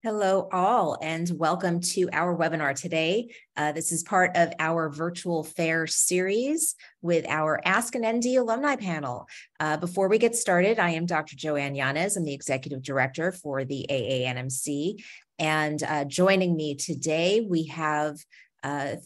Hello all, and welcome to our webinar today. This is part of our virtual fair series with our Ask an ND Alumni Panel. Before we get started, I am Dr. Joanne Yanez. I'm the Executive Director for the AANMC. And joining me today, we have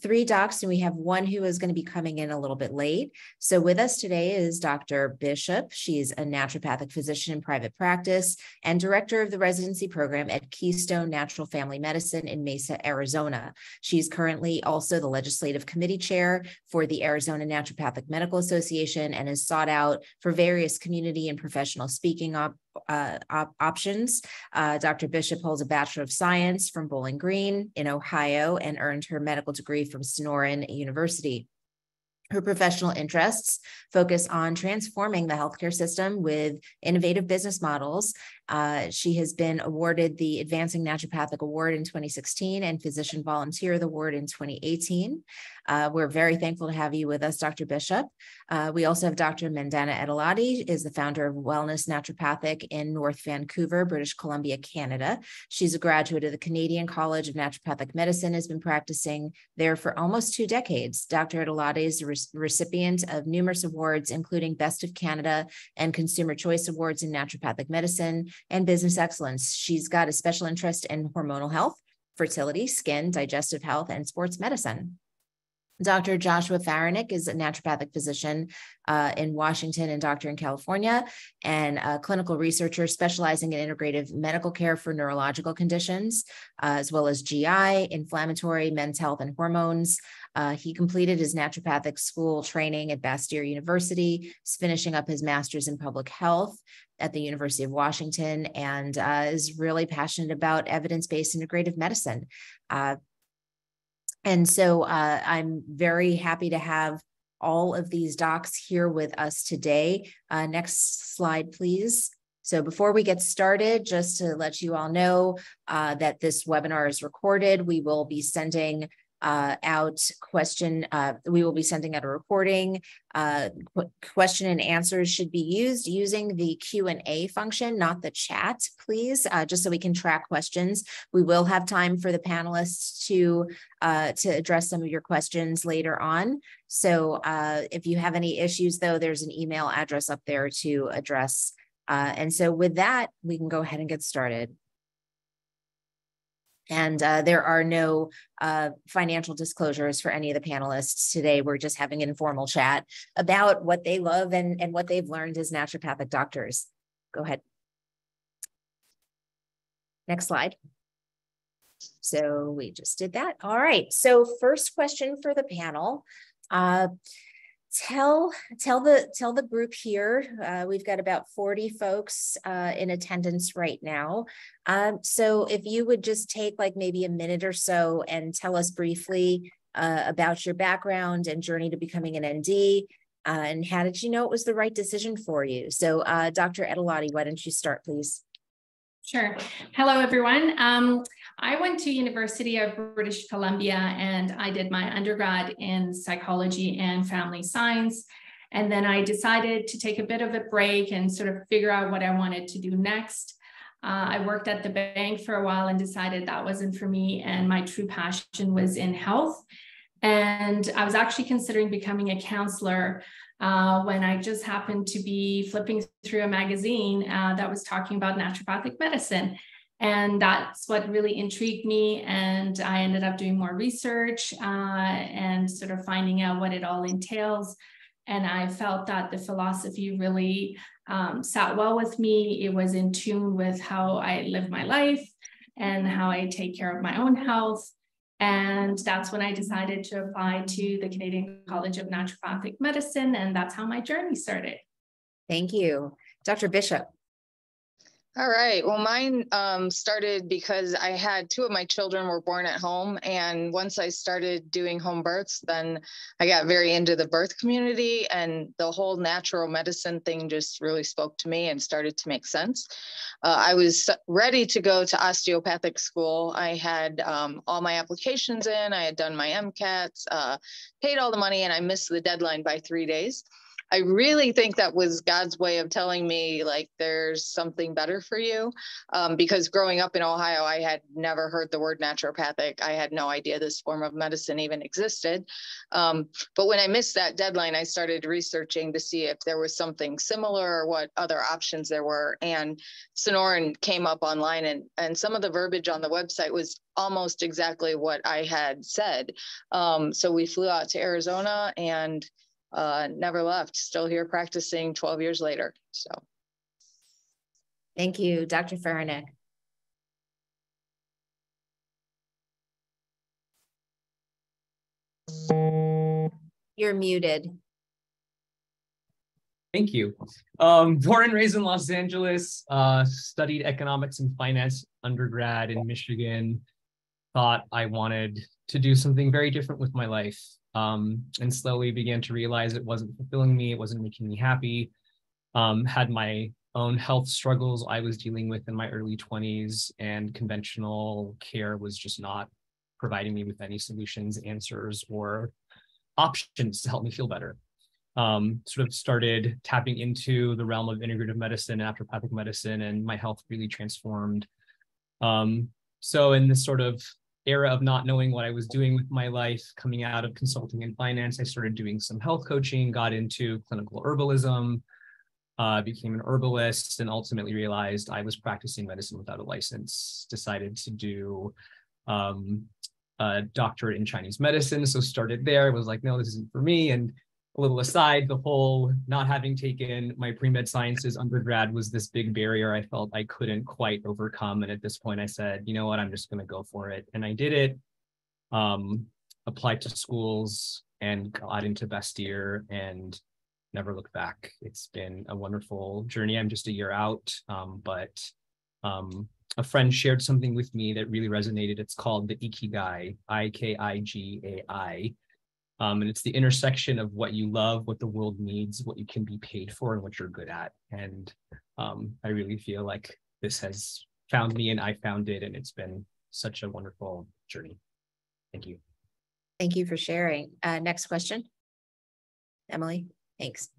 three docs, and we have one who is going to be coming in a little bit late. So with us today is Dr. Bishop. She's a naturopathic physician in private practice and director of the residency program at Keystone Natural Family Medicine in Mesa, Arizona. She's currently also the legislative committee chair for the Arizona Naturopathic Medical Association and is sought out for various community and professional speaking options. Dr. Bishop holds a Bachelor of Science from Bowling Green in Ohio and earned her medical degree from Sonoran University. Her professional interests focus on transforming the healthcare system with innovative business models. She has been awarded the Advancing Naturopathic Award in 2016 and Physician Volunteer Award in 2018. We're very thankful to have you with us, Dr. Bishop. We also have Dr. Mandana Adelati, is the founder of Wellness Naturopathic in North Vancouver, British Columbia, Canada. She's a graduate of the Canadian College of Naturopathic Medicine, has been practicing there for almost 2 decades. Dr. Adelati is a recipient of numerous awards, including Best of Canada and Consumer Choice Awards in Naturopathic Medicine and Business Excellence. She's got a special interest in hormonal health, fertility, skin, digestive health, and sports medicine. Dr. Joshua Faranick is a naturopathic physician in Washington and doctor in California, and a clinical researcher specializing in integrative medical care for neurological conditions, as well as GI, inflammatory, men's health, and hormones. He completed his naturopathic school training at Bastyr University, finishing up his master's in public health at the University of Washington, and is really passionate about evidence-based integrative medicine. And so I'm very happy to have all of these docs here with us today. Next slide, please. So before we get started, just to let you all know that this webinar is recorded, we will be sending out a recording. Question and answers should be used using the Q&A function, not the chat, please, just so we can track questions. We will have time for the panelists to address some of your questions later on. So if you have any issues, though, there's an email address up there to address. And so with that, we can go ahead and get started. And there are no financial disclosures for any of the panelists today. We're just having an informal chat about what they love and what they've learned as naturopathic doctors. Go ahead. Next slide. So we just did that. All right. So first question for the panel. Tell the group here, we've got about 40 folks in attendance right now. So if you would just take like maybe a minute or so and tell us briefly about your background and journey to becoming an ND, and how did you know it was the right decision for you? So Dr. Adelati, why don't you start, please? Sure. Hello, everyone. I went to University of British Columbia and I did my undergrad in psychology and family science. And then I decided to take a bit of a break and sort of figure out what I wanted to do next. I worked at the bank for a while and decided that wasn't for me. And my true passion was in health. And I was actually considering becoming a counselor when I just happened to be flipping through a magazine that was talking about naturopathic medicine. And that's what really intrigued me. And I ended up doing more research and sort of finding out what it all entails. And I felt that the philosophy really sat well with me. It was in tune with how I live my life and how I take care of my own health. And that's when I decided to apply to the Canadian College of Naturopathic Medicine. And that's how my journey started. Thank you. Dr. Bishop. All right. Well, mine started because I had 2 of my children were born at home. And once I started doing home births, then I got very into the birth community, and the whole natural medicine thing just really spoke to me and started to make sense. I was ready to go to osteopathic school. I had all my applications in, I had done my MCATs, paid all the money, and I missed the deadline by 3 days. I really think that was God's way of telling me, like, there's something better for you. Because growing up in Ohio, I had never heard the word naturopathic. I had no idea this form of medicine even existed. But when I missed that deadline, I started researching to see if there was something similar or what other options there were. And Sonoran came up online, and some of the verbiage on the website was almost exactly what I had said. So we flew out to Arizona and never left, still here practicing 12 years later. So. Thank you, Dr. Faranick. You're muted. Thank you. Born and raised in Los Angeles, studied economics and finance undergrad in Michigan, thought I wanted to do something very different with my life, and slowly began to realize it wasn't fulfilling me, it wasn't making me happy. Had my own health struggles I was dealing with in my early 20s, and conventional care was just not providing me with any solutions, answers, or options to help me feel better. Sort of started tapping into the realm of integrative medicine, naturopathic medicine, and my health really transformed. So in this sort of era of not knowing what I was doing with my life, coming out of consulting and finance, I started doing some health coaching, got into clinical herbalism, became an herbalist, and ultimately realized I was practicing medicine without a license. Decided to do a doctorate in Chinese medicine, so started there. Was like, no, this isn't for me. And a little aside, the whole not having taken my pre-med sciences undergrad was this big barrier I felt I couldn't quite overcome. And at this point I said, you know what, I'm just going to go for it. And I did it, applied to schools and got into Bastyr and never looked back. It's been a wonderful journey. I'm just a year out, but a friend shared something with me that really resonated. It's called the Ikigai, Ikigai. And it's the intersection of what you love, what the world needs, what you can be paid for, and what you're good at. And I really feel like this has found me and I found it, and it's been such a wonderful journey. Thank you. Thank you for sharing. Next question. Emily, thanks.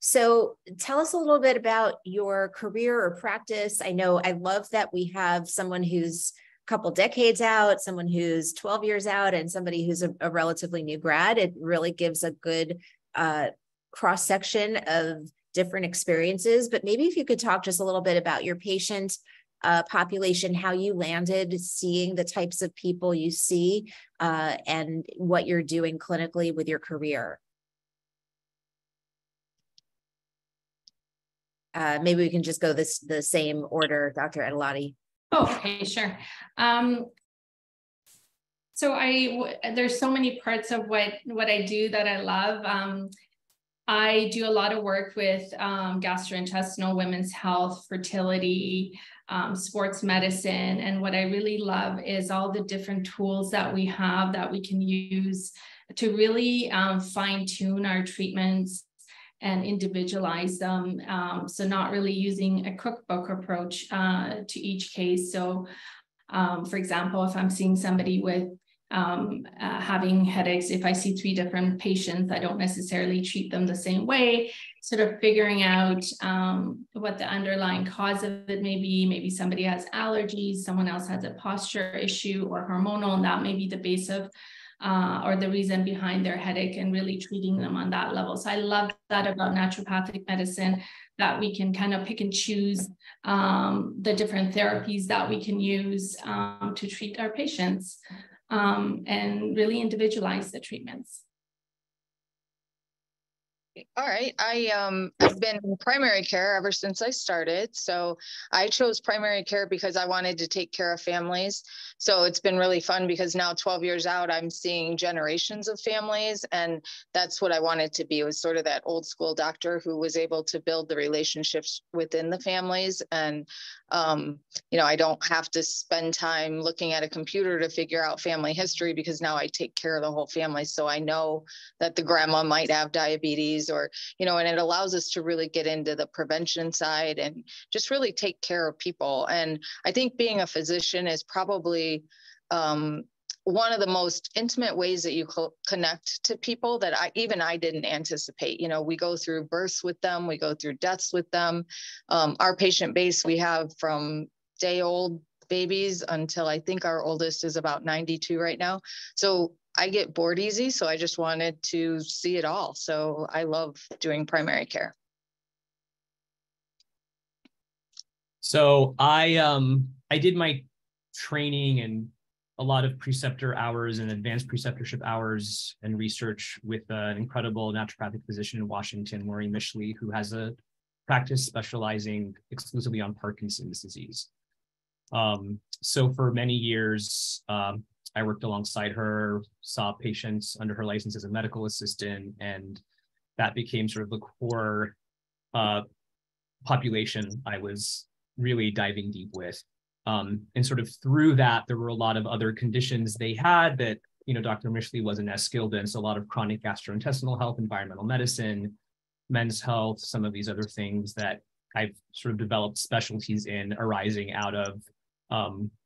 So tell us a little bit about your career or practice. I know I love that we have someone who's couple decades out, someone who's 12 years out, and somebody who's a relatively new grad. It really gives a good cross-section of different experiences. But maybe if you could talk just a little bit about your patient population, how you landed seeing the types of people you see, and what you're doing clinically with your career. Maybe we can just go the same order, Dr. Adelati. Oh, okay, sure. So there's so many parts of what I do that I love. I do a lot of work with gastrointestinal, women's health, fertility, sports medicine. And what I really love is all the different tools that we have that we can use to really fine tune our treatments and individualize them. So not really using a cookbook approach to each case. So for example, if I'm seeing somebody with having headaches, if I see 3 different patients, I don't necessarily treat them the same way, sort of figuring out what the underlying cause of it may be. Maybe somebody has allergies, someone else has a posture issue or hormonal, and that may be the base of or the reason behind their headache, and really treating them on that level. So I love that about naturopathic medicine, that we can kind of pick and choose the different therapies that we can use to treat our patients, and really individualize the treatments. All right. I've been in primary care ever since I started. So I chose primary care because I wanted to take care of families. So it's been really fun because now 12 years out, I'm seeing generations of families. And that's what I wanted to be, was sort of that old school doctor who was able to build the relationships within the families. And, you know, I don't have to spend time looking at a computer to figure out family history, because now I take care of the whole family. So I know that the grandma might have diabetes, or, you know, and it allows us to really get into the prevention side and just really take care of people. And I think being a physician is probably one of the most intimate ways that you connect to people that I didn't anticipate. You know, we go through births with them, we go through deaths with them. Our patient base, we have from day-old babies until I think our oldest is about 92 right now. So I get bored easy. So I just wanted to see it all. So I love doing primary care. So I did my training and a lot of preceptor hours and advanced preceptorship hours and research with an incredible naturopathic physician in Washington, Maureen Mishley, who has a practice specializing exclusively on Parkinson's disease. So for many years, I worked alongside her, saw patients under her license as a medical assistant, and that became sort of the core population I was really diving deep with. And sort of through that, there were a lot of other conditions they had that, you know, Dr. Mishley wasn't as skilled in. So a lot of chronic gastrointestinal health, environmental medicine, men's health, some of these other things that I've sort of developed specialties in arising out of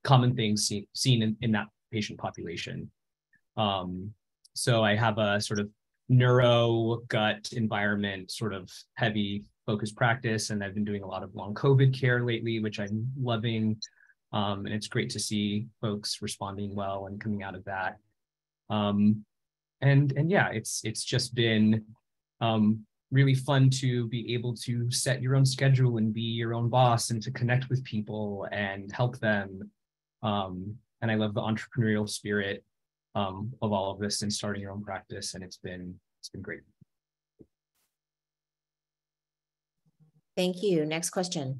common things seen in that patient population. So I have a sort of neuro, gut, environment, sort of heavy focused practice, and I've been doing a lot of long COVID care lately, which I'm loving. And it's great to see folks responding well and coming out of that. And yeah, it's just been really fun to be able to set your own schedule and be your own boss and to connect with people and help them. And I love the entrepreneurial spirit of all of this and starting your own practice, and it's been great. Thank you. Next question.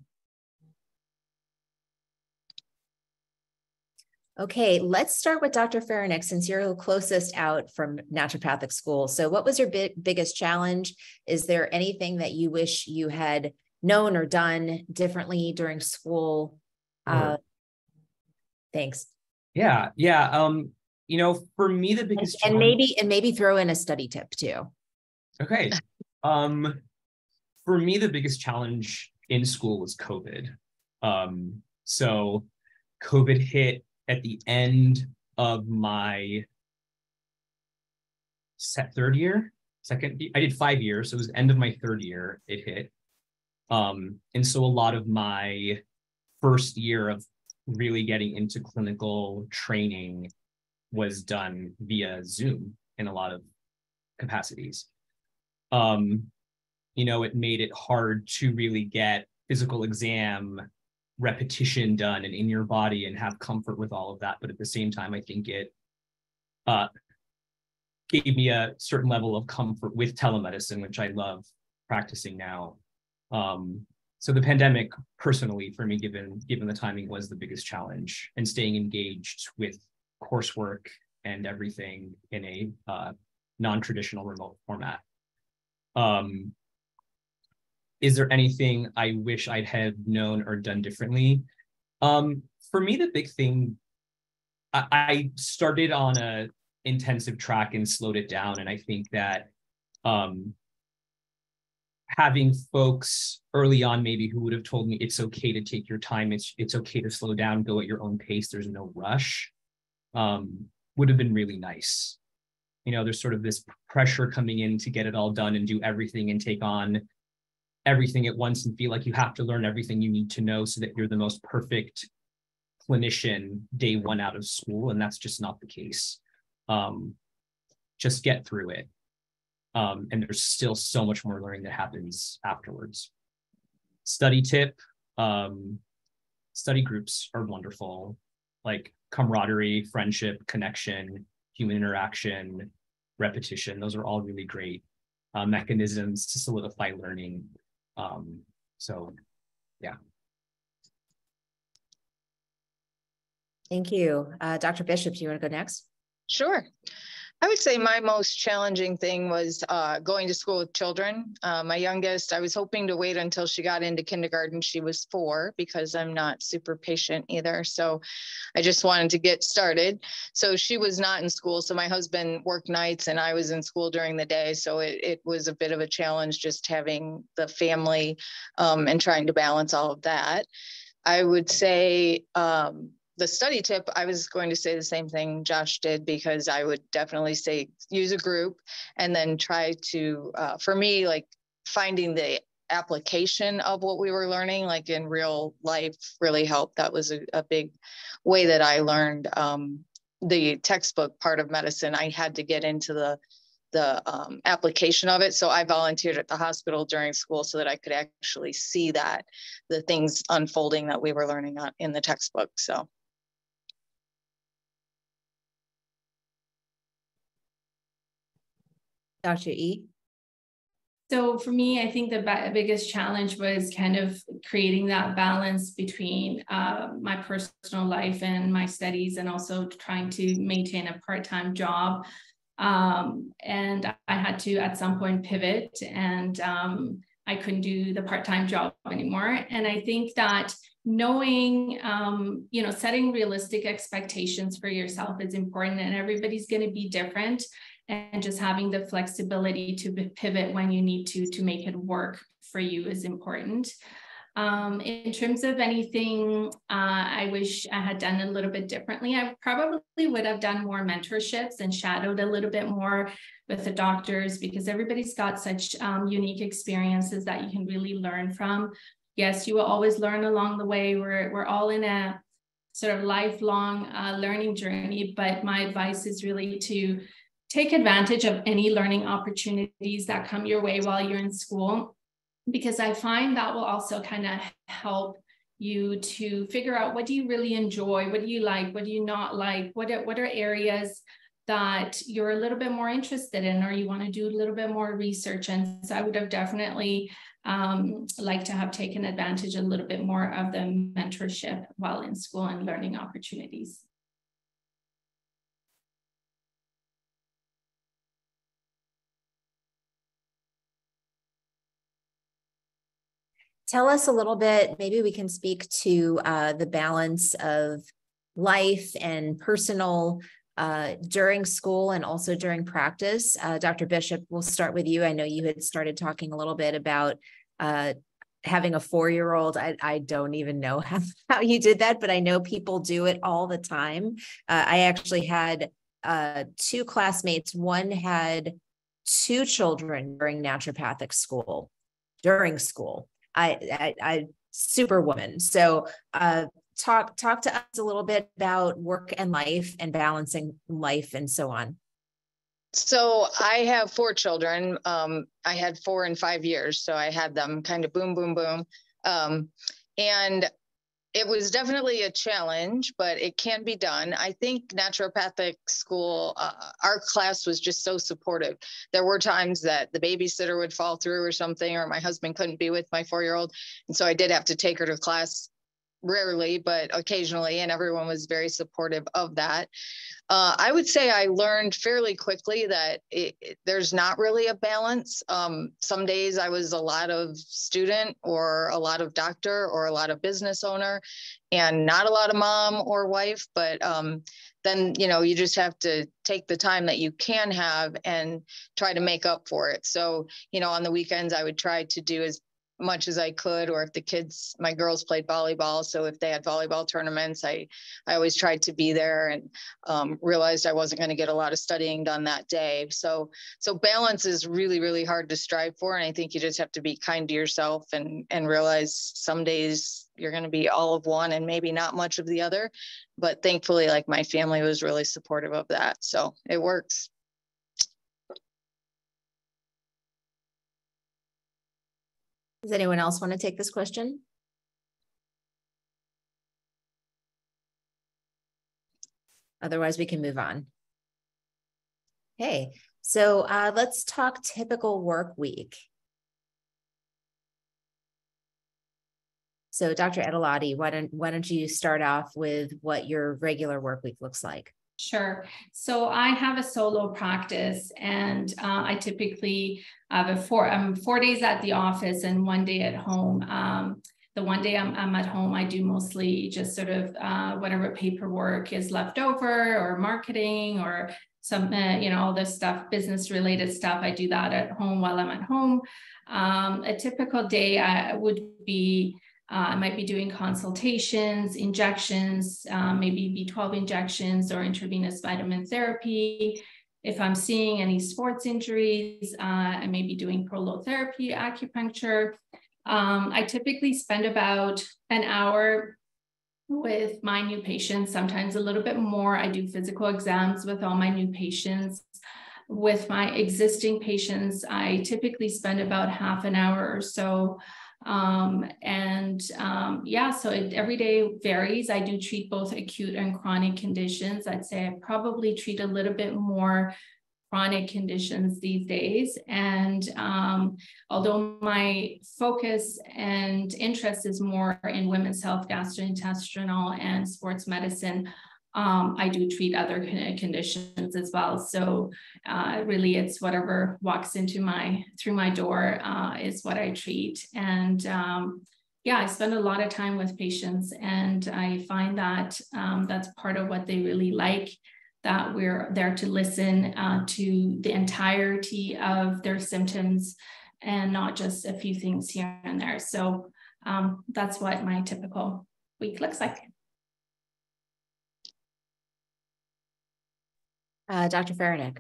Okay, let's start with Dr. Faranick, since you're the closest out from naturopathic school. So what was your biggest challenge? Is there anything that you wish you had known or done differently during school? Thanks. Yeah. You know, for me, the biggest and maybe throw in a study tip too. Okay. For me, the biggest challenge in school was COVID. So COVID hit at the end of my third year, I did 5 years. So it was the end of my third year, it hit. And so a lot of my first year of really getting into clinical training was done via Zoom in a lot of capacities. You know, it made it hard to really get physical exam repetition done and in your body and have comfort with all of that. But at the same time, I think it gave me a certain level of comfort with telemedicine, which I love practicing now. So the pandemic, personally, for me, given the timing, was the biggest challenge, and staying engaged with coursework and everything in a non-traditional remote format. Is there anything I wish I'd have known or done differently? For me, the big thing, I started on a intensive track and slowed it down. And I think that having folks early on maybe who would have told me it's okay to take your time, it's okay to slow down, go at your own pace, there's no rush, would have been really nice. You know, there's sort of this pressure coming in to get it all done and do everything and take on everything at once and feel like you have to learn everything you need to know so that you're the most perfect clinician day one out of school. And that's just not the case. Just get through it. And there's still so much more learning that happens afterwards. Study tip, study groups are wonderful, like camaraderie, friendship, connection, human interaction, repetition. Those are all really great mechanisms to solidify learning. So yeah. Thank you. Dr. Bishop, do you want to go next? Sure. I would say my most challenging thing was going to school with children. My youngest, I was hoping to wait until she got into kindergarten. She was 4 because I'm not super patient either. So I just wanted to get started. So she was not in school. So my husband worked nights and I was in school during the day. So it was a bit of a challenge just having the family and trying to balance all of that. I would say the study tip, I was going to say the same thing Josh did, because I would definitely say use a group and then try to, for me, like finding the application of what we were learning, like in real life, really helped. That was a big way that I learned the textbook part of medicine. I had to get into the application of it. So I volunteered at the hospital during school so that I could actually see that the things unfolding that we were learning in the textbook. So. Dr. E? So for me, I think the biggest challenge was kind of creating that balance between my personal life and my studies, and also trying to maintain a part-time job. And I had to at some point pivot, and I couldn't do the part-time job anymore. And I think that knowing, setting realistic expectations for yourself is important, and everybody's going to be different. And just having the flexibility to pivot when you need to make it work for you is important. In terms of anything I wish I had done a little bit differently, I probably would have done more mentorships and shadowed a little bit more with the doctors, because everybody's got such unique experiences that you can really learn from. Yes, you will always learn along the way. We're all in a sort of lifelong learning journey, but my advice is really to take advantage of any learning opportunities that come your way while you're in school, because I find that will also kind of help you to figure out, what do you really enjoy? What do you like? What do you not like? What are areas that you're a little bit more interested in, or you want to do a little bit more research? And so I would have definitely liked to have taken advantage a little bit more of the mentorship while in school and learning opportunities. Tell us a little bit, maybe we can speak to the balance of life and personal during school and also during practice. Dr. Bishop, we'll start with you. I know you had started talking a little bit about having a 4-year-old. I don't even know how you did that, but I know people do it all the time. I actually had 2 classmates. One had 2 children during naturopathic school, during school. I superwoman. So talk to us a little bit about work and life and balancing life and so on. So I have 4 children. I had 4 in 5 years. So I had them kind of boom, boom, boom. And it was definitely a challenge, but it can be done. I think naturopathic school, our class was just so supportive. There were times that the babysitter would fall through or something, or my husband couldn't be with my 4-year-old. And so I did have to take her to class, rarely, but occasionally, and everyone was very supportive of that. I would say I learned fairly quickly that there's not really a balance. Some days I was a lot of student, or a lot of doctor, or a lot of business owner, and not a lot of mom or wife. But then, you just have to take the time that you can have and try to make up for it. So, on the weekends, I would try to do as much as I could, or if my girls played volleyball, so if they had volleyball tournaments, I always tried to be there, and realized I wasn't going to get a lot of studying done that day. So balance is really, really hard to strive for, and I think you just have to be kind to yourself and realize some days you're going to be all of one and maybe not much of the other. But thankfully, like, my family was really supportive of that, so it works. Does anyone else want to take this question? Otherwise, we can move on. Okay, so let's talk typical work week. So Dr. Adelati, why don't you start off with what your regular work week looks like? Sure. So I have a solo practice, and I typically have 4 days at the office and 1 day at home. The 1 day I'm at home, I do mostly just sort of whatever paperwork is left over, or marketing, or some, all this stuff, business related stuff. I do that at home while I'm at home. A typical day would be I might be doing consultations, injections, maybe B12 injections or intravenous vitamin therapy. If I'm seeing any sports injuries, I may be doing prolotherapy, acupuncture. I typically spend about an hour with my new patients, sometimes a little bit more. I do physical exams with all my new patients. With my existing patients, I typically spend about half an hour or so. So every day varies. I do treat both acute and chronic conditions. I'd say I probably treat a little bit more chronic conditions these days. And although my focus and interest is more in women's health, gastrointestinal, and sports medicine, I do treat other conditions as well. So really it's whatever walks through my door is what I treat. And I spend a lot of time with patients, and I find that that's part of what they really like, that we're there to listen to the entirety of their symptoms and not just a few things here and there. So that's what my typical week looks like. Dr. Faradick.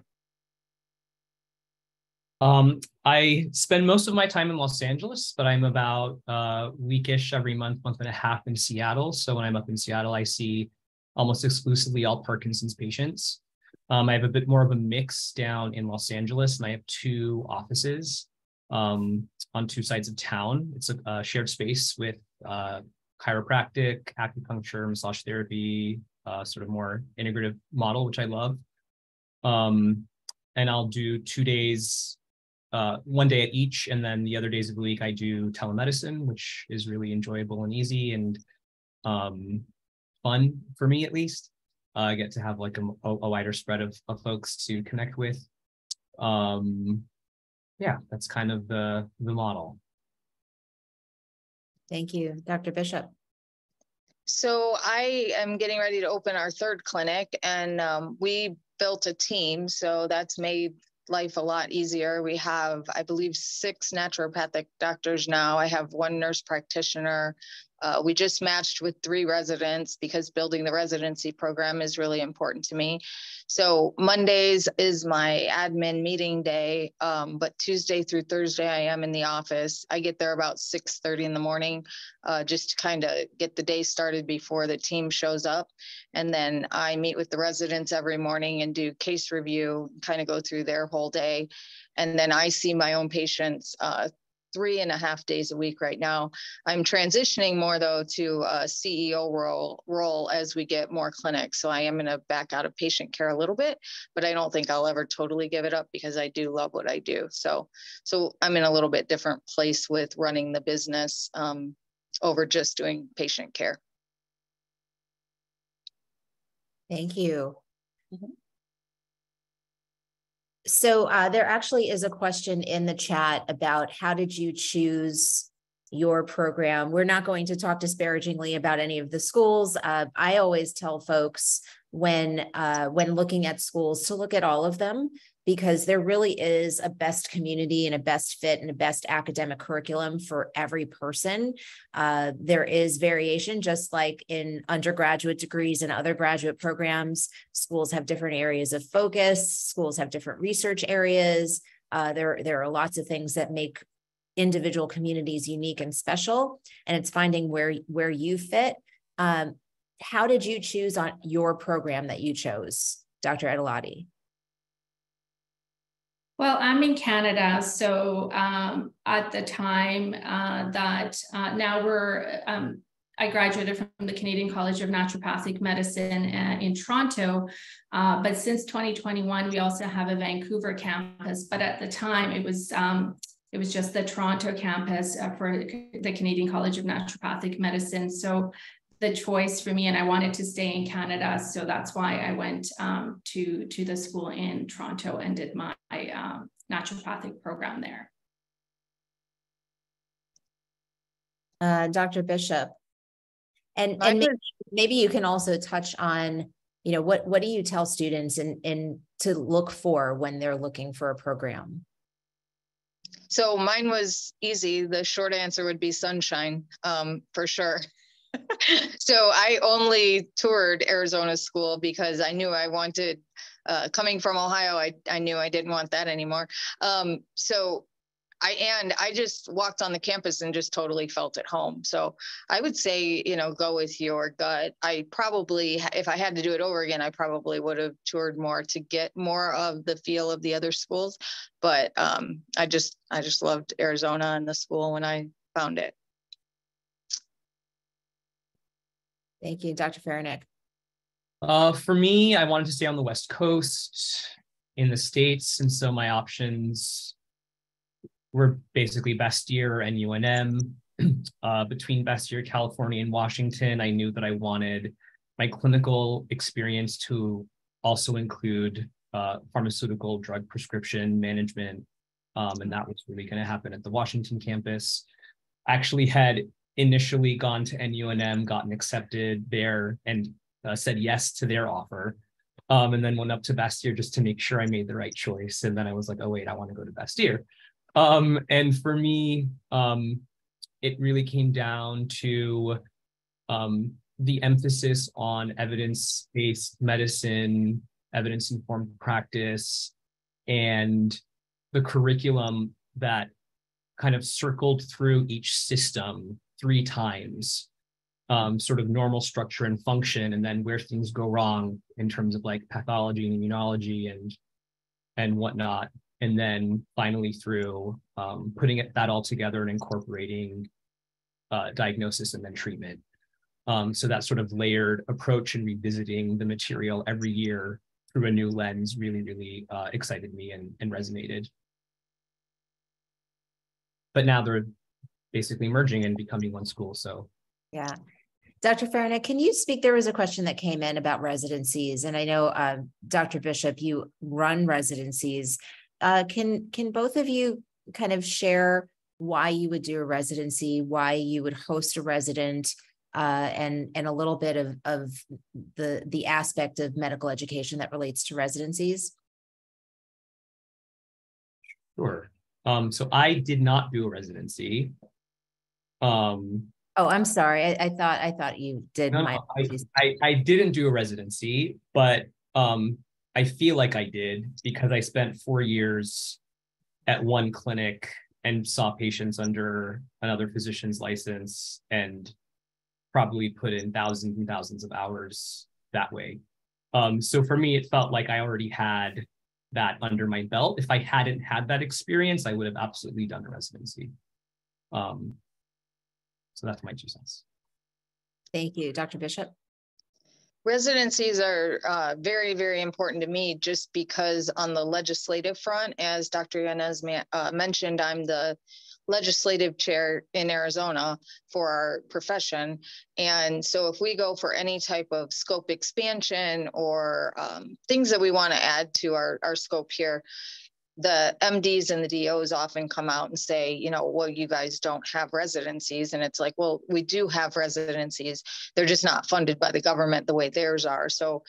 I spend most of my time in Los Angeles, but I'm about weekish every month and a half in Seattle. So when I'm up in Seattle, I see almost exclusively all Parkinson's patients. I have a bit more of a mix down in Los Angeles, and I have 2 offices on 2 sides of town. It's a shared space with chiropractic, acupuncture, massage therapy, sort of more integrative model, which I love. And I'll do 2 days, 1 day at each, and then the other days of the week I do telemedicine, which is really enjoyable and easy and fun for me, at least. I get to have like a wider spread of folks to connect with. That's kind of the model. Thank you. Dr. Bishop. So I am getting ready to open our 3rd clinic, and we built a team, so that's made life a lot easier. We have, I believe, 6 naturopathic doctors now. I have 1 nurse practitioner. We just matched with 3 residents because building the residency program is really important to me. So Mondays is my admin meeting day, but Tuesday through Thursday, I am in the office. I get there about 6:30 in the morning, just to kind of get the day started before the team shows up. And then I meet with the residents every morning and do case review, kind of go through their whole day. And then I see my own patients 3.5 days a week right now. I'm transitioning more though to a CEO role as we get more clinics. So I am going to back out of patient care a little bit, but I don't think I'll ever totally give it up because I do love what I do. So I'm in a little bit different place with running the business over just doing patient care. Thank you. Mm-hmm. So there actually is a question in the chat about how did you choose your program? We're not going to talk disparagingly about any of the schools. I always tell folks when looking at schools to look at all of them, because there really is a best community and a best fit and a best academic curriculum for every person. There is variation, just like in undergraduate degrees and other graduate programs. Schools have different areas of focus. Schools have different research areas. There are lots of things that make individual communities unique and special, and it's finding where you fit. How did you choose on your program that you chose, Dr. Adelati? Well, I'm in Canada, so at the time I graduated from the Canadian College of Naturopathic Medicine in Toronto, but since 2021, we also have a Vancouver campus. But at the time, it was just the Toronto campus for the Canadian College of Naturopathic Medicine. So the choice for me, and I wanted to stay in Canada, so that's why I went to the school in Toronto and did my naturopathic program there. Dr. Bishop, and maybe you can also touch on, what do you tell students and to look for when they're looking for a program? So mine was easy. The short answer would be sunshine, for sure. So I only toured Arizona school because I knew I wanted, coming from Ohio, I knew I didn't want that anymore. So I just walked on the campus and just totally felt at home. So I would say, go with your gut. I probably, if I had to do it over again, I probably would have toured more to get more of the feel of the other schools. But I just loved Arizona and the school when I found it. Thank you, Dr. Faranick. For me, I wanted to stay on the West Coast in the States. And so my options were basically Bastyr and UNM. Between Bastyr, California, and Washington, I knew that I wanted my clinical experience to also include pharmaceutical drug prescription management. And that was really going to happen at the Washington campus. I actually had initially gone to NUNM, gotten accepted there, and said yes to their offer. And then went up to Bastyr just to make sure I made the right choice. And then I was like, oh, wait, I want to go to Bastyr. And for me, it really came down to the emphasis on evidence-based medicine, evidence-informed practice, and the curriculum that kind of circled through each system 3 times, sort of normal structure and function, and then where things go wrong in terms of like pathology and immunology and whatnot. And then finally through putting that all together and incorporating diagnosis and then treatment. So that sort of layered approach and revisiting the material every year through a new lens really, really excited me and resonated. But now they're basically merging and becoming one school, so. Yeah. Dr. Faranick, can you speak? There was a question that came in about residencies, and I know, Dr. Bishop, you run residencies. Can both of you kind of share why you would do a residency, why you would host a resident, and a little bit of the aspect of medical education that relates to residencies? Sure. So I did not do a residency. Oh, I'm sorry. I thought you did. No, I didn't do a residency, but I feel like I did because I spent 4 years at one clinic and saw patients under another physician's license and probably put in thousands and thousands of hours that way. So for me, it felt like I already had that under my belt. If I hadn't had that experience, I would have absolutely done a residency. So that's my 2 cents. Thank you, Dr. Bishop. Residencies are very, very important to me just because on the legislative front, as Dr. Yanez mentioned, I'm the legislative chair in Arizona for our profession. And so if we go for any type of scope expansion or things that we want to add to our scope here, the MDs and the DOs often come out and say, well, you guys don't have residencies. And it's like, well, we do have residencies. They're just not funded by the government the way theirs are. So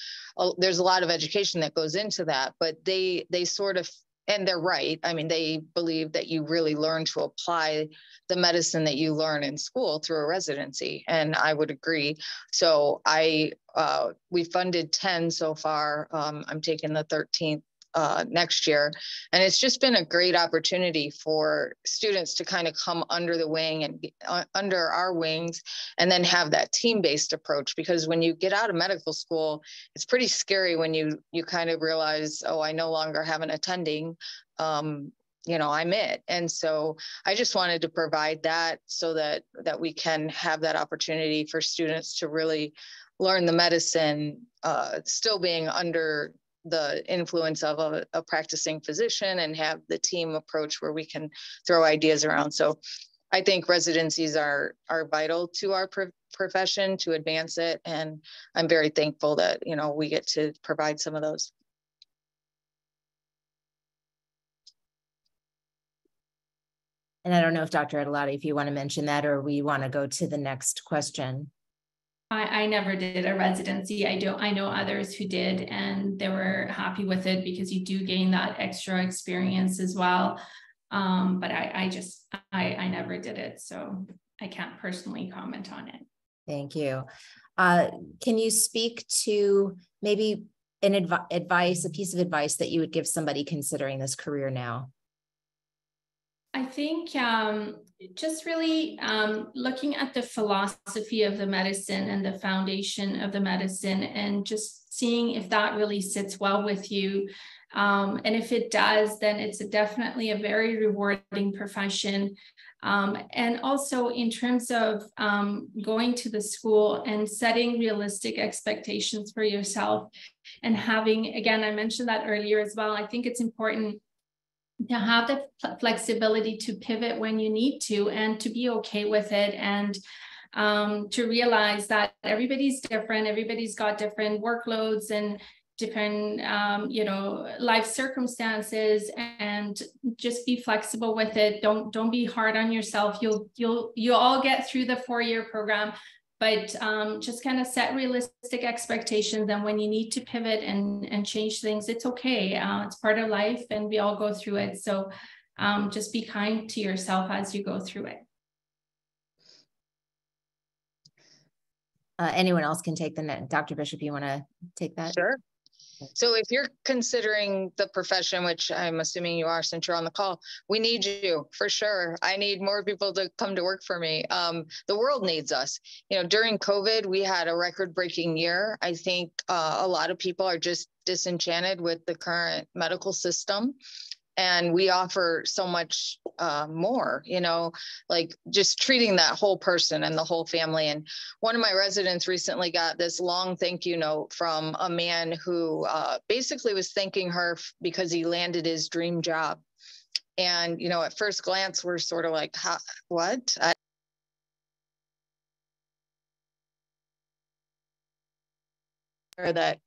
there's a lot of education that goes into that, but they sort of, and they're right. I mean, they believe that you really learn to apply the medicine that you learn in school through a residency. And I would agree. So we funded 10 so far. I'm taking the 13th next year. And it's just been a great opportunity for students to kind of come under the wing and under our wings and then have that team-based approach. Because when you get out of medical school, it's pretty scary when you kind of realize, oh, I no longer have an attending, I'm it. And so I just wanted to provide that so that we can have that opportunity for students to really learn the medicine, still being under the influence of a practicing physician and have the team approach where we can throw ideas around. So I think residencies are vital to our profession to advance it. And I'm very thankful that, we get to provide some of those. And I don't know if Dr. Adelati, if you want to mention that, or we want to go to the next question. I never did a residency. I know others who did, and they were happy with it because you do gain that extra experience as well. But I never did it, so I can't personally comment on it. Thank you. Can you speak to maybe an advice, a piece of advice that you would give somebody considering this career now? I think just really looking at the philosophy of the medicine and the foundation of the medicine, and just seeing if that really sits well with you. And if it does, then it's definitely a very rewarding profession. And also in terms of going to the school and setting realistic expectations for yourself, and having, again, I mentioned that earlier as well, I think it's important to have the flexibility to pivot when you need to, and to be okay with it, and to realize that everybody's different, everybody's got different workloads and different life circumstances, and just be flexible with it. Don't be hard on yourself. You'll all get through the 4-year program, but just kind of set realistic expectations, and when you need to pivot and change things, it's okay. It's part of life, and we all go through it. So just be kind to yourself as you go through it. Anyone else can take the net. Dr. Bishop, you want to take that? Sure. So if you're considering the profession, which I'm assuming you are since you're on the call, we need you for sure. I need more people to come to work for me. The world needs us. During COVID, we had a record-breaking year. I think a lot of people are just disenchanted with the current medical system. And we offer so much more, like just treating that whole person and the whole family. And one of my residents recently got this long thank you note from a man who basically was thanking her because he landed his dream job. And, at first glance, we're sort of like, what? That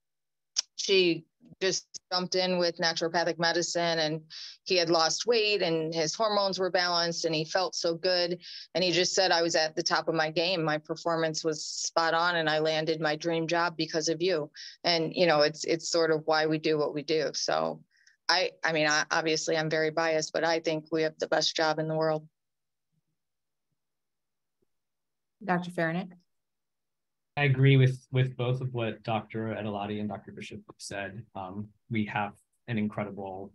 she just jumped in with naturopathic medicine, and he had lost weight and his hormones were balanced and he felt so good. And he just said, I was at the top of my game. My performance was spot on and I landed my dream job because of you. And, it's sort of why we do what we do. So I mean, obviously I'm very biased, but I think we have the best job in the world. Dr. Farinick? I agree with both of what Dr. Adelati and Dr. Bishop said. We have an incredible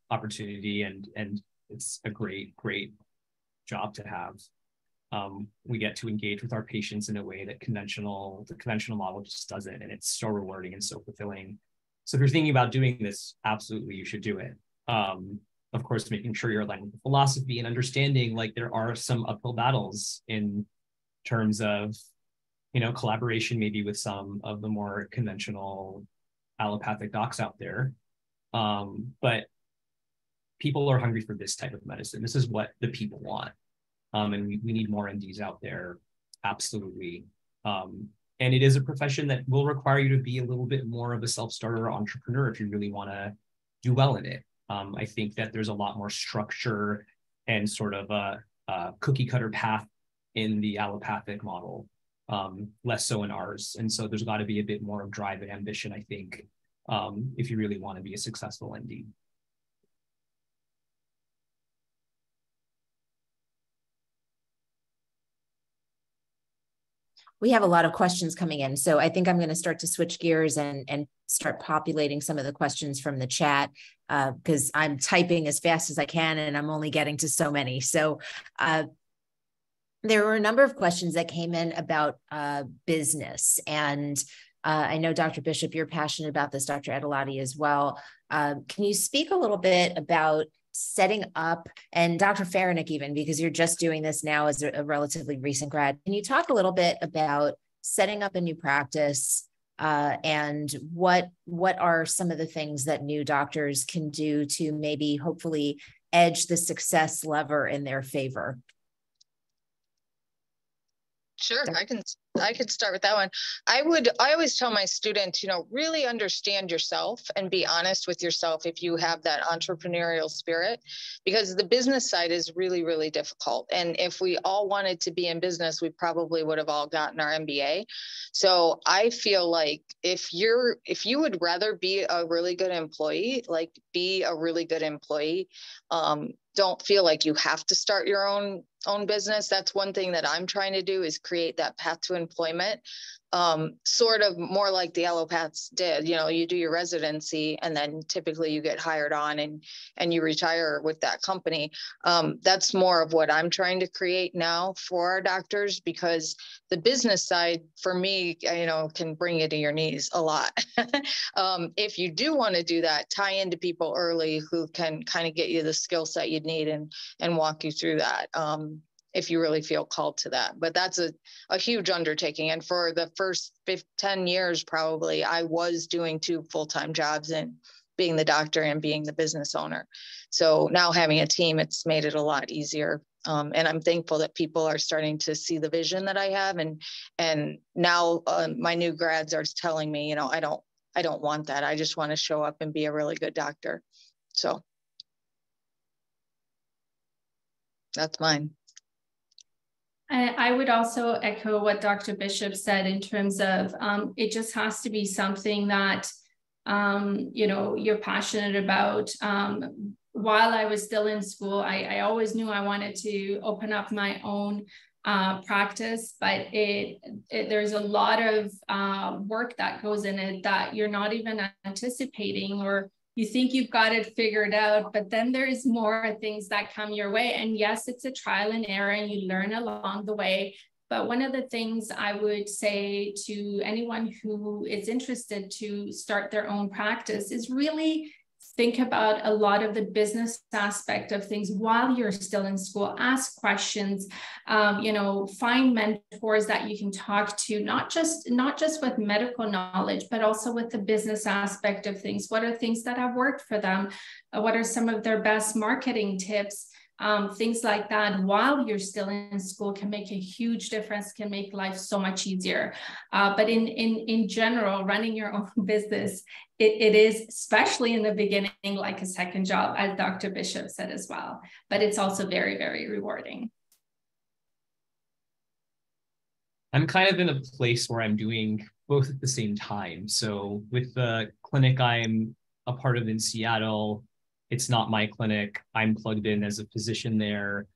opportunity, and it's a great job to have. We get to engage with our patients in a way that the conventional model just doesn't, and it's so rewarding and so fulfilling. So if you're thinking about doing this, absolutely you should do it. Of course, making sure you're aligned with the philosophy and understanding like there are some uphill battles in terms of collaboration maybe with some of the more conventional allopathic docs out there. But people are hungry for this type of medicine. This is what the people want. And we need more MDs out there, absolutely. And it is a profession that will require you to be a little bit more of a self-starter entrepreneur if you really want to do well in it. I think that there's a lot more structure and sort of a cookie cutter path in the allopathic model, less so in ours. And so there's got to be a bit more of drive and ambition, I think, if you really want to be a successful MD. We have a lot of questions coming in, so I think I'm going to start to switch gears and start populating some of the questions from the chat because I'm typing as fast as I can and I'm only getting to so many. So there were a number of questions that came in about business, and I know Dr. Bishop, you're passionate about this, Dr. Adelati as well. Can you speak a little bit about setting up, and Dr. Farinick even, because you're just doing this now as a relatively recent grad, can you talk a little bit about setting up a new practice and what are some of the things that new doctors can do to maybe hopefully edge the success lever in their favor? Sure, I could start with that one. I always tell my students, really understand yourself and be honest with yourself if you have that entrepreneurial spirit, because the business side is really, really difficult. And if we all wanted to be in business, we probably would have all gotten our MBA. So I feel like if you would rather be a really good employee, like be a really good employee, don't feel like you have to start your own business. That's one thing that I'm trying to do, is create that path to employment, sort of more like the allopaths did. You do your residency and then typically you get hired on and you retire with that company. That's more of what I'm trying to create now for our doctors, because the business side for me, can bring you to your knees a lot. If you do want to do that, tie into people early who can kind of get you the skill set you need and walk you through that. If you really feel called to that. But that's a huge undertaking. And for the first 10 years, probably, I was doing 2 full-time jobs, and being the doctor and being the business owner. So now having a team, it's made it a lot easier. And I'm thankful that people are starting to see the vision that I have. And now my new grads are telling me, I don't want that. I just want to show up and be a really good doctor. So that's mine. I would also echo what Dr. Bishop said in terms of it just has to be something that, you're passionate about. While I was still in school, I always knew I wanted to open up my own practice, but there's a lot of work that goes in it that you're not even anticipating, or you think you've got it figured out, but then there's more things that come your way. And yes, it's a trial and error and you learn along the way. But one of the things I would say to anyone who is interested to start their own practice is really think about a lot of the business aspect of things while you're still in school. Ask questions, find mentors that you can talk to, not just with medical knowledge, but also with the business aspect of things. What are things that have worked for them? What are some of their best marketing tips? Things like that while you're still in school can make a huge difference, can make life so much easier. But in general, running your own business, it is, especially in the beginning, like a second job, as Dr. Bishop said as well. But it's also very, very rewarding. I'm kind of in a place where I'm doing both at the same time. So with the clinic I'm a part of in Seattle, it's not my clinic. I'm plugged in as a physician there.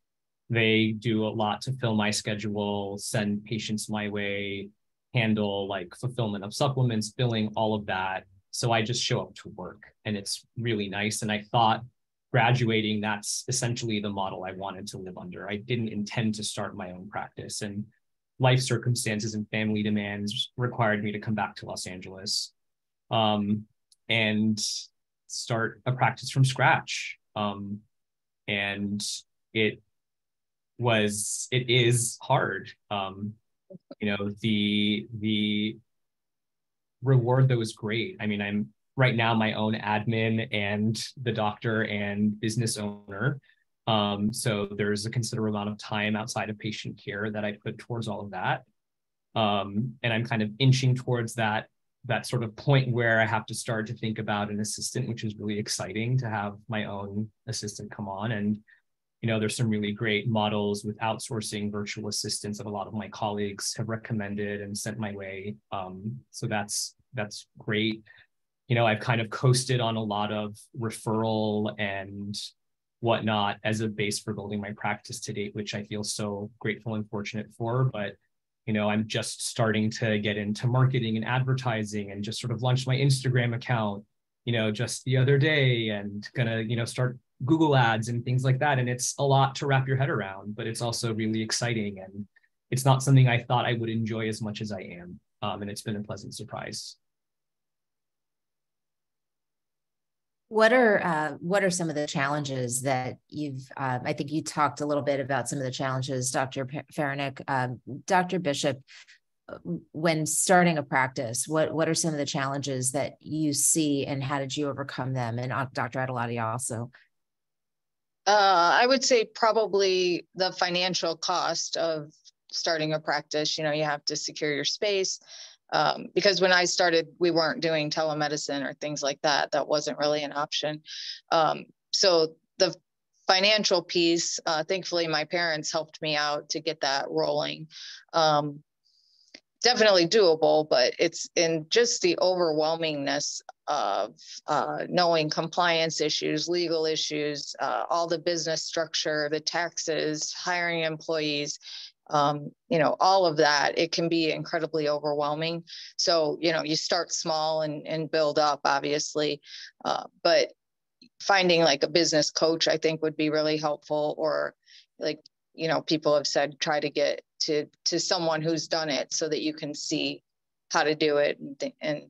They do a lot to fill my schedule, send patients my way, handle like fulfillment of supplements, billing, all of that. So I just show up to work and it's really nice. And I thought graduating, that's essentially the model I wanted to live under. I didn't intend to start my own practice, and life circumstances and family demands required me to come back to Los Angeles and start a practice from scratch. And it is hard. The reward though is great. I mean, I'm right now my own admin and the doctor and business owner. So there's a considerable amount of time outside of patient care that I put towards all of that. And I'm kind of inching towards that sort of point where I have to start to think about an assistant, which is really exciting to have my own assistant come on. And, there's some really great models with outsourcing virtual assistants that a lot of my colleagues have recommended and sent my way. So that's great. I've kind of coasted on a lot of referral and whatnot as a base for building my practice to date, which I feel so grateful and fortunate for. But I'm just starting to get into marketing and advertising and just sort of launched my Instagram account, just the other day, and gonna, start Google ads and things like that. And it's a lot to wrap your head around, but it's also really exciting. And it's not something I thought I would enjoy as much as I am. And it's been a pleasant surprise. What are some of the challenges that you've, I think you talked a little bit about some of the challenges, Dr. Faranick, Dr. Bishop, when starting a practice, what are some of the challenges that you see and how did you overcome them? And Dr. Adelati also. I would say probably the financial cost of starting a practice, you know, you have to secure your space. Because when I started, we weren't doing telemedicine or things like that. That wasn't really an option. So the financial piece, thankfully, my parents helped me out to get that rolling. Definitely doable, but it's in just the overwhelmingness of knowing compliance issues, legal issues, all the business structure, the taxes, hiring employees, you know, all of that, it can be incredibly overwhelming. So, you know, you start small and build up, obviously, but finding like a business coach, I think would be really helpful. Or like, you know, people have said, try to get to someone who's done it so that you can see how to do it and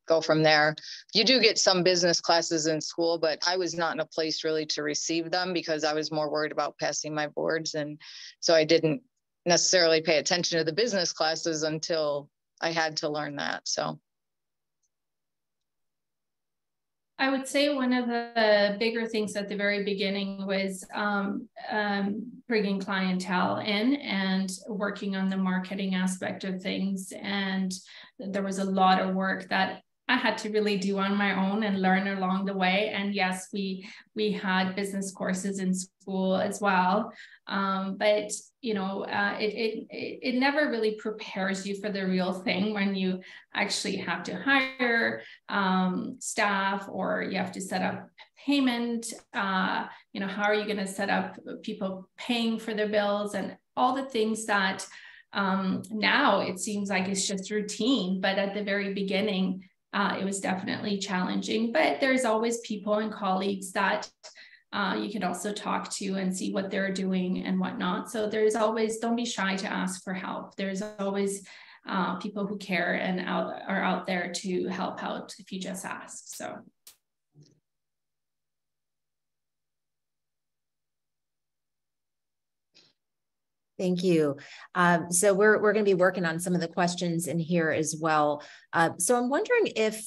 go from there. You do get some business classes in school, but I was not in a place really to receive them because I was more worried about passing my boards. And so I didn't necessarily pay attention to the business classes until I had to learn that. So I would say one of the bigger things at the very beginning was bringing clientele in and working on the marketing aspect of things. And there was a lot of work that I had to really do on my own and learn along the way. And yes, we had business courses in school as well. But you know, it never really prepares you for the real thing when you actually have to hire staff, or you have to set up payment. You know, how are you going to set up people paying for their bills and all the things that now it seems like it's just routine. But at the very beginning, it was definitely challenging. But there's always people and colleagues that you can also talk to and see what they're doing and whatnot. So there's always, don't be shy to ask for help. There's always people who care and are out there to help out if you just ask. So. Thank you. So we're going to be working on some of the questions in here as well. So I'm wondering if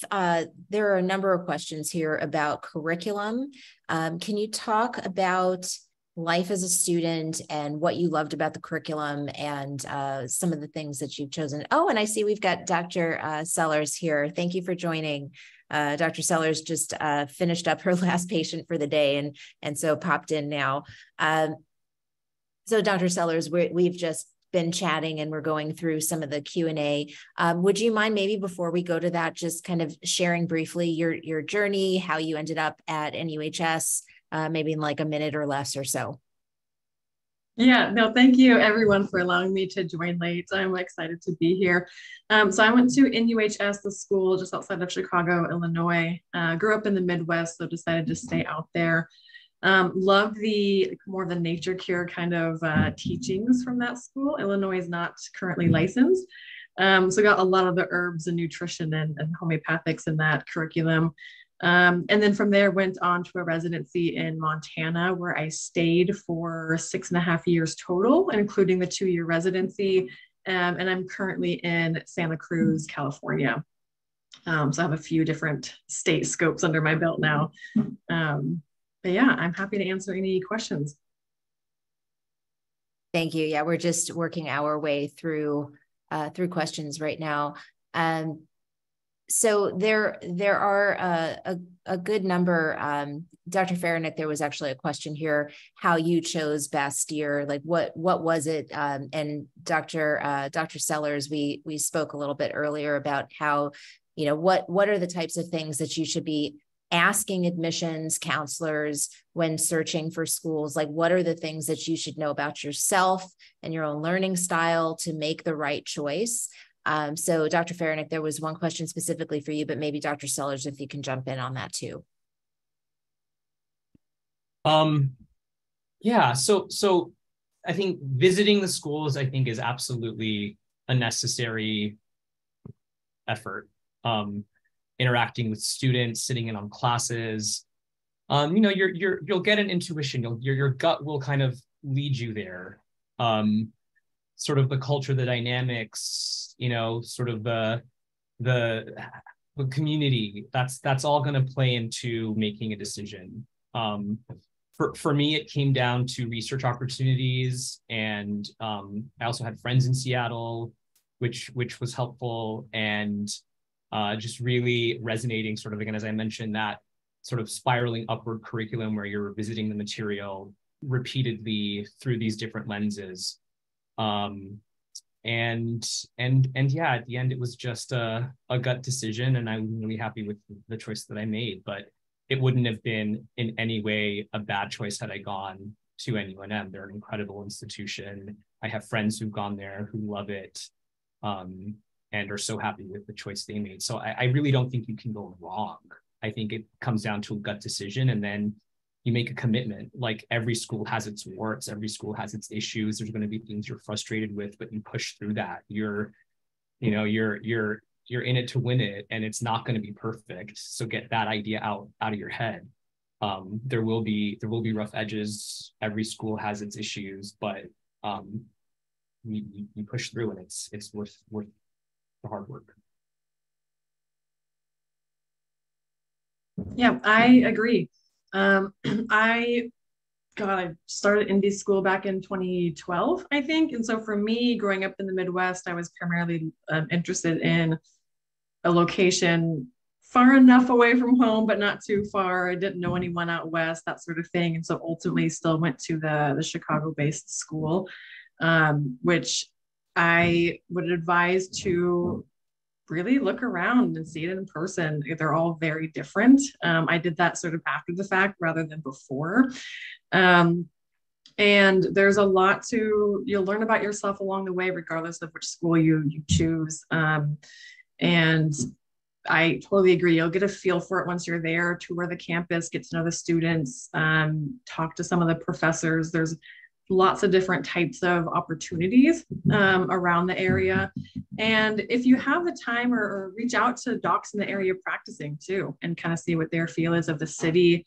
there are a number of questions here about curriculum. Can you talk about life as a student and what you loved about the curriculum and some of the things that you've chosen? Oh, and I see we've got Dr. Sellers here. Thank you for joining. Dr. Sellers just finished up her last patient for the day and so popped in now. So Dr. Sellers, we've just been chatting and we're going through some of the Q&A. Would you mind maybe before we go to that, just kind of sharing briefly your journey, how you ended up at NUHS, maybe in like a minute or less or so? Yeah, no, thank you everyone for allowing me to join late. I'm excited to be here. So I went to NUHS, the school just outside of Chicago, Illinois. Grew up in the Midwest, so decided to stay out there. Love the more of the nature cure kind of teachings from that school. Illinois is not currently licensed. So got a lot of the herbs and nutrition and homeopathics in that curriculum. And then from there went on to a residency in Montana where I stayed for 6.5 years total, including the 2-year residency. And I'm currently in Santa Cruz, California. So I have a few different state scopes under my belt now. But yeah, I'm happy to answer any questions. Thank you. Yeah, we're just working our way through questions right now. So there are a good number. Dr. Faranick, there was actually a question here, how you chose Bastyr, like what was it? And Dr. Sellers, we spoke a little bit earlier about how, you know, what are the types of things that you should be asking admissions counselors when searching for schools? Like, what are the things that you should know about yourself and your own learning style to make the right choice? So Dr. Faranick, there was one question specifically for you, but maybe Dr. Sellers, if you can jump in on that too. Yeah, so I think visiting the schools, I think, is absolutely a necessary effort. Interacting with students, sitting in on classes, you know, you'll get an intuition. Your gut will kind of lead you there. Sort of the culture, the dynamics, you know, sort of the community. That's all going to play into making a decision. for me, it came down to research opportunities, and I also had friends in Seattle, which was helpful, and just really resonating sort of, again, as I mentioned, that sort of spiraling upward curriculum where you're revisiting the material repeatedly through these different lenses. And yeah, at the end, it was just a gut decision, and I'm really happy with the choice that I made, but it wouldn't have been in any way a bad choice had I gone to NUNM. They're an incredible institution. I have friends who've gone there who love it, and are so happy with the choice they made. So I really don't think you can go wrong. I think it comes down to a gut decision, and then you make a commitment. Like, every school has its warts, every school has its issues. There's going to be things you're frustrated with, but you push through that. You're in it to win it, and it's not going to be perfect. So get that idea out of your head. There will be rough edges. Every school has its issues, but you push through, and it's worth the hard work. Yeah, I agree. I started indie school back in 2012, I think. And so for me, growing up in the Midwest, I was primarily interested in a location far enough away from home, but not too far. I didn't know anyone out west, that sort of thing. And so ultimately still went to the Chicago-based school, which I would advise to really look around and see it in person. They're all very different. I did that sort of after the fact rather than before. And there's a lot you'll learn about yourself along the way, regardless of which school you choose. And I totally agree. You'll get a feel for it once you're there, tour the campus, get to know the students, talk to some of the professors. There's lots of different types of opportunities around the area. And if you have the time, or reach out to docs in the area practicing too, and kind of see what their feel is of the city.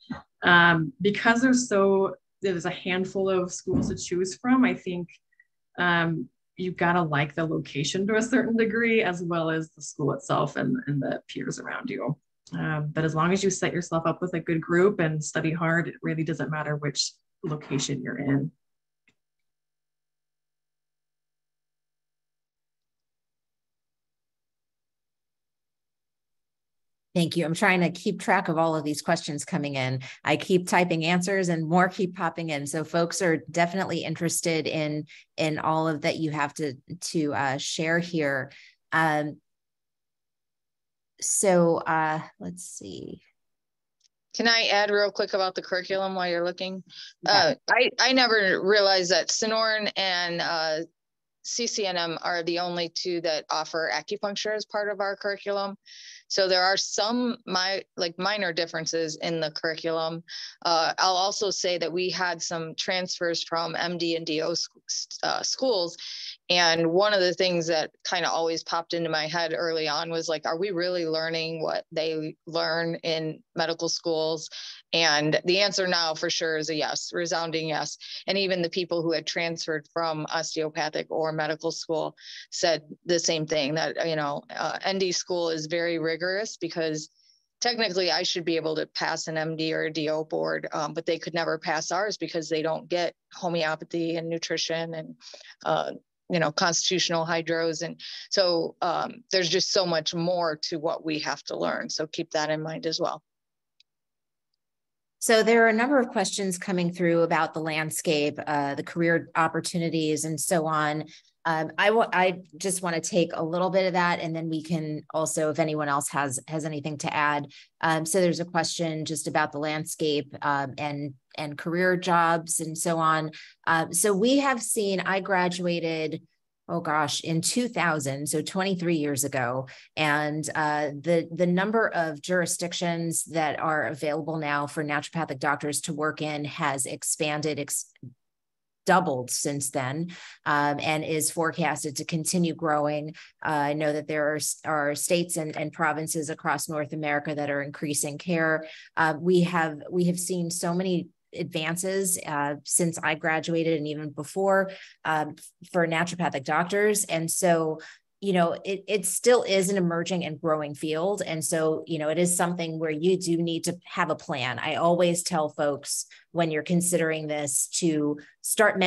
Because there's a handful of schools to choose from, I think you've got to like the location to a certain degree, as well as the school itself and the peers around you. But as long as you set yourself up with a good group and study hard, it really doesn't matter which location you're in. Thank you. I'm trying to keep track of all of these questions coming in. I keep typing answers and more keep popping in. So folks are definitely interested in all of that you have to share here. Let's see. Can I add real quick about the curriculum while you're looking? Yeah. I never realized that Sonoran and CCNM are the only two that offer acupuncture as part of our curriculum. So there are some minor differences in the curriculum. I'll also say that we had some transfers from MD and DO schools. And one of the things that kind of always popped into my head early on was like, are we really learning what they learn in medical schools? And the answer now for sure is a yes, resounding yes. And even the people who had transferred from osteopathic or medical school said the same thing, that, ND school is very rigorous, because technically I should be able to pass an MD or a DO board, but they could never pass ours because they don't get homeopathy and nutrition and, constitutional hydros. And so there's just so much more to what we have to learn. So keep that in mind as well. So there are a number of questions coming through about the landscape, the career opportunities, and so on. I just want to take a little bit of that, and then we can also, if anyone else has anything to add. So there's a question just about the landscape and career jobs and so on. So we have seen, I graduated, in 2000, so 23 years ago. And the number of jurisdictions that are available now for naturopathic doctors to work in has expanded, doubled since then, and is forecasted to continue growing. I know that there are states and provinces across North America that are increasing care. We have seen so many advances since I graduated and even before for naturopathic doctors. And so you know, it still is an emerging and growing field. And so, you know, it is something where you do need to have a plan. I always tell folks when you're considering this to start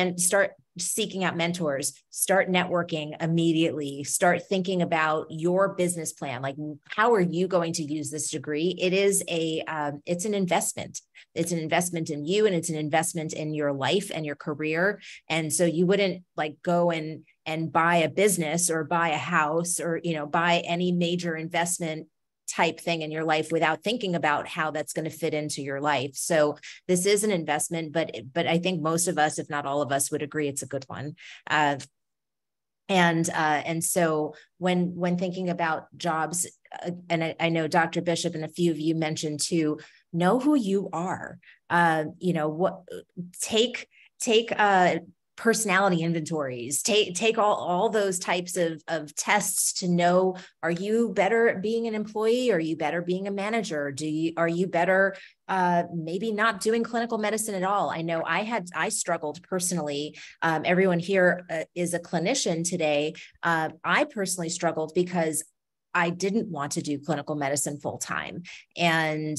seeking out mentors, start networking immediately, start thinking about your business plan. Like, how are you going to use this degree? It is it's an investment. It's an investment in you, and it's an investment in your life and your career. And so you wouldn't like go and buy a business or buy a house or, you know, buy any major investment type thing in your life without thinking about how that's going to fit into your life. So this is an investment, but I think most of us, if not all of us, would agree it's a good one. And so when thinking about jobs, and I know Dr. Bishop and a few of you mentioned too, know who you are. You know, take personality inventories, take all those types of tests to know, are you better at being an employee? Are you better being a manager? Are you better maybe not doing clinical medicine at all? I know I struggled personally. Everyone here is a clinician today. I personally struggled because I didn't want to do clinical medicine full time. And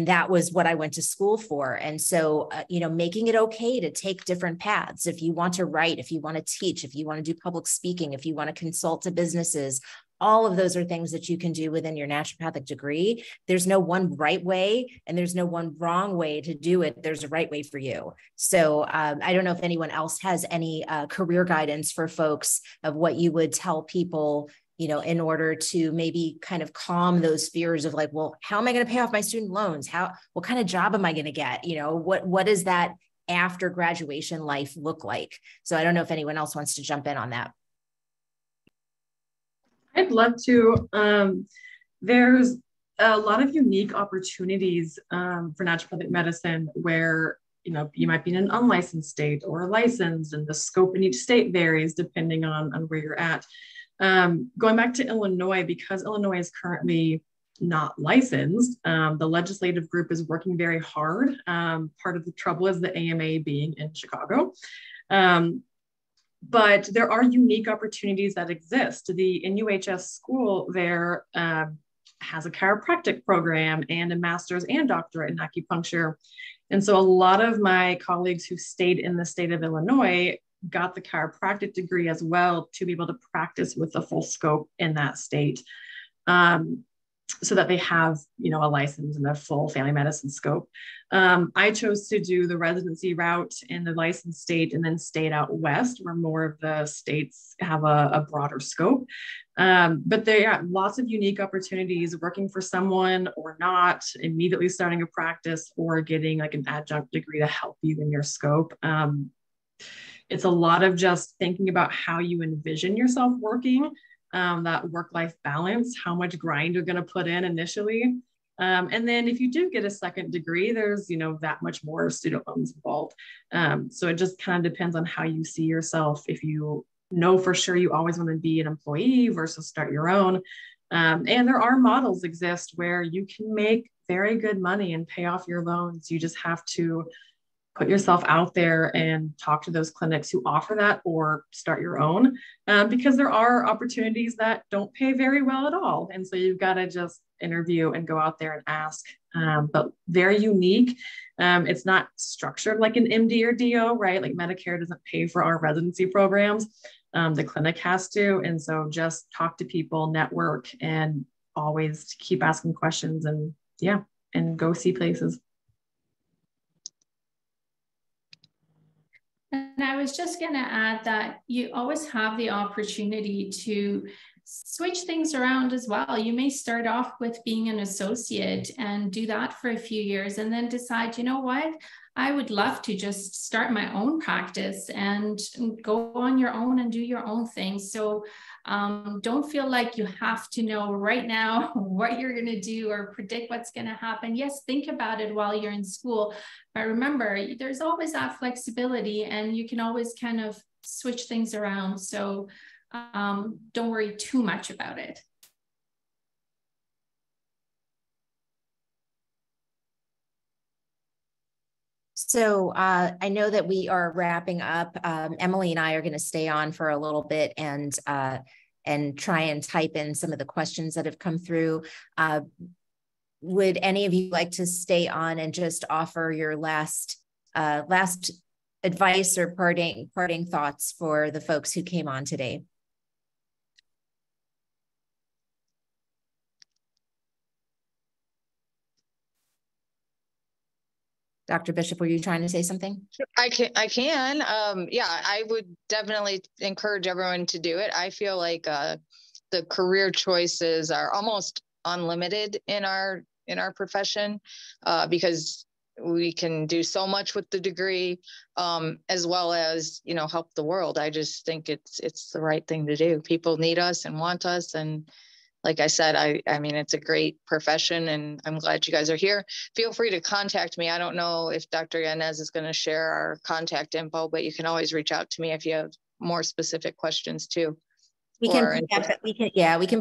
that was what I went to school for. And so, you know, making it okay to take different paths. If you want to write, if you want to teach, if you want to do public speaking, if you want to consult to businesses, all of those are things that you can do within your naturopathic degree. There's no one right way and there's no one wrong way to do it. There's a right way for you. So I don't know if anyone else has any career guidance for folks of what you would tell people, you know, in order to maybe kind of calm those fears of like, well, how am I going to pay off my student loans? What kind of job am I going to get? You know, what does that after graduation life look like? So I don't know if anyone else wants to jump in on that. I'd love to. There's a lot of unique opportunities for naturopathic medicine where, you know, you might be in an unlicensed state or licensed, and the scope in each state varies depending on where you're at. Going back to Illinois, because Illinois is currently not licensed, the legislative group is working very hard. Part of the trouble is the AMA being in Chicago. But there are unique opportunities that exist. The NUHS school there has a chiropractic program and a master's and doctorate in acupuncture. And so a lot of my colleagues who stayed in the state of Illinois got the chiropractic degree as well to be able to practice with the full scope in that state, so that they have, you know, a license and a full family medicine scope. I chose to do the residency route in the licensed state and then stayed out west where more of the states have a broader scope. But there are lots of unique opportunities working for someone or not, immediately starting a practice or getting like an adjunct degree to help you in your scope. It's a lot of just thinking about how you envision yourself working, that work-life balance, how much grind you're going to put in initially. And then if you do get a second degree, there's, you know, that much more student loans involved. So it just kind of depends on how you see yourself. If you know for sure you always want to be an employee versus start your own. And there are models exist where you can make very good money and pay off your loans. You just have to put yourself out there and talk to those clinics who offer that, or start your own, because there are opportunities that don't pay very well at all. And so you've got to just interview and go out there and ask, but very unique. It's not structured like an MD or DO, right? Like Medicare doesn't pay for our residency programs. The clinic has to. And so just talk to people, network, and always keep asking questions, and go see places. And I was just going to add that you always have the opportunity to switch things around as well. You may start off with being an associate and do that for a few years and then decide, you know what, I would love to just start my own practice and go on your own and do your own thing. So don't feel like you have to know right now what you're going to do or predict what's going to happen. Yes, think about it while you're in school. But remember, there's always that flexibility and you can always kind of switch things around. So don't worry too much about it. So I know that we are wrapping up. Emily and I are going to stay on for a little bit and try and type in some of the questions that have come through. Would any of you like to stay on and just offer your last advice or parting thoughts for the folks who came on today? Dr. Bishop, were you trying to say something? I can. Yeah, I would definitely encourage everyone to do it. I feel like the career choices are almost unlimited in our profession, because we can do so much with the degree, as well as, help the world. I just think it's the right thing to do. People need us and want us, and like I said, I mean, it's a great profession, and I'm glad you guys are here. Feel free to contact me. I don't know if Dr. Yanez is going to share our contact info, but you can always reach out to me if you have more specific questions too. We can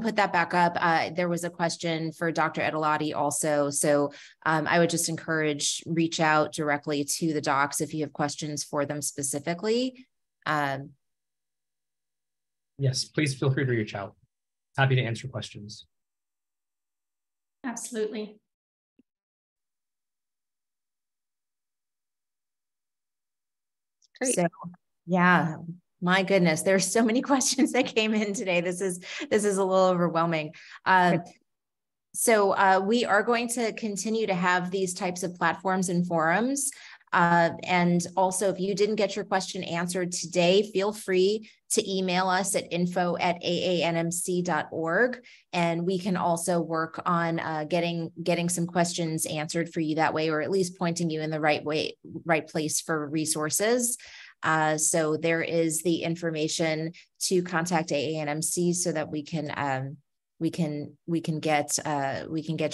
put that back up. There was a question for Dr. Edilati also. So I would just encourage, reach out directly to the docs if you have questions for them specifically. Yes, please feel free to reach out. Happy to answer questions. Absolutely. Great. So, yeah, my goodness, there's so many questions that came in today. This is a little overwhelming. So we are going to continue to have these types of platforms and forums. And also, if you didn't get your question answered today, feel free to email us at info@aanmc.org. And we can also work on getting some questions answered for you that way, or at least pointing you in the right place for resources. So there is the information to contact AANMC so that we can get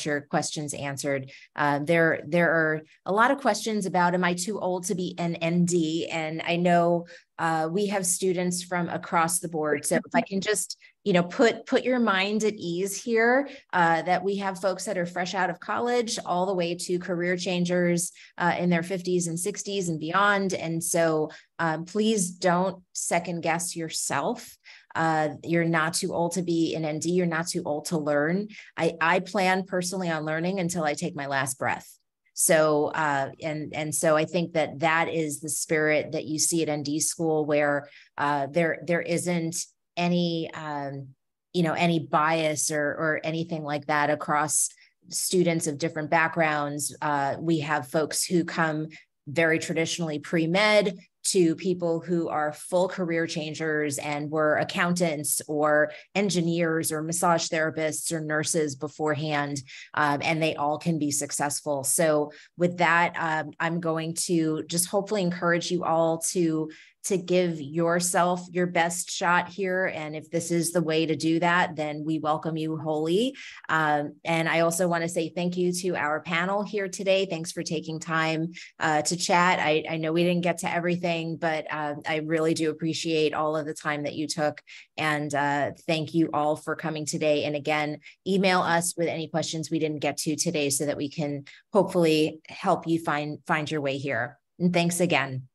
your questions answered. There are a lot of questions about, am I too old to be an ND? And I know we have students from across the board. So if I can just, put your mind at ease here, that we have folks that are fresh out of college all the way to career changers in their 50s and 60s and beyond. And so please don't second guess yourself. You're not too old to be an ND. You're not too old to learn. I plan personally on learning until I take my last breath. So, and so I think that is the spirit that you see at ND school, where there isn't any, any bias or anything like that across students of different backgrounds. We have folks who come very traditionally pre-med, to people who are full career changers and were accountants or engineers or massage therapists or nurses beforehand, and they all can be successful. So with that, I'm going to just hopefully encourage you all to give yourself your best shot here. And if this is the way to do that, then we welcome you wholly. And I also want to say thank you to our panel here today. Thanks for taking time to chat. I know we didn't get to everything, but I really do appreciate all of the time that you took. And thank you all for coming today. And again, email us with any questions we didn't get to today so that we can hopefully help you find your way here. And thanks again.